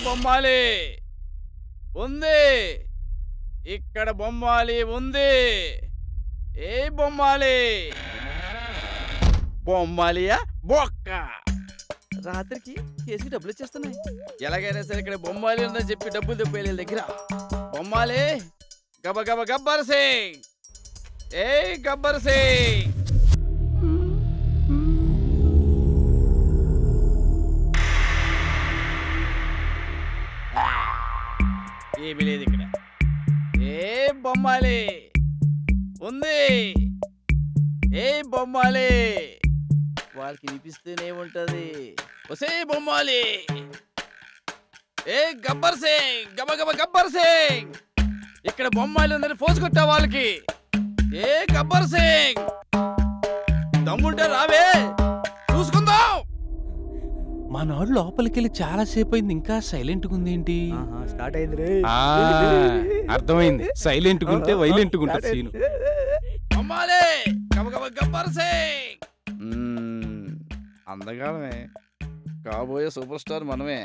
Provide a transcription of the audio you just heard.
బొమ్మాలి ఉంది, ఇక్కడ బొమ్మాలి ఉంది. ఏ బొమ్మాలి, బొమ్మాలియా బొక్క. రాత్రికి కేసుకి డబ్బులు వచ్చేస్తున్నాయి. ఎలాగైనా సరే ఇక్కడ బొమ్మాలి ఉందని చెప్పి డబ్బులు తెప్పేయాలి దగ్గర. బొమ్మాలి గబ గబ గబ్బర్ సింగ్, ఏ గబ్బర్ సింగ్. ఏమీ లేదు ఇక్కడ. ఏ బొమ్మాలి ఉంది, ఏ బొమ్మాలి. వాళ్ళకి వినిపిస్తూనే ఉంటది. ఒసే బొమ్మాలి, ఏ గబ్బర్ సింగ్, గబ గబ గబ్బర్ సింగ్. ఇక్కడ బొమ్మాలి ఉందని ఫోర్స్ కొట్టా వాళ్ళకి. ఏ గబ్బర్ సింగ్, దమ్ముంటే రావే చూసుకుందాం. మనోడు లోపలికెళ్ళి చాలా సేపు అయింది, ఇంకా సైలెంట్ గా ఉంది ఏంటి? స్టార్ట్ అయింది. అర్థమైంది, సైలెంట్ గా ఉంటే వైలెంట్ గా ఉంటుంది సీను. బొమ్మాలి గబ గబ గబ్బర్ సింగ్. అందగానే కాబోయే సూపర్ స్టార్ మనమే.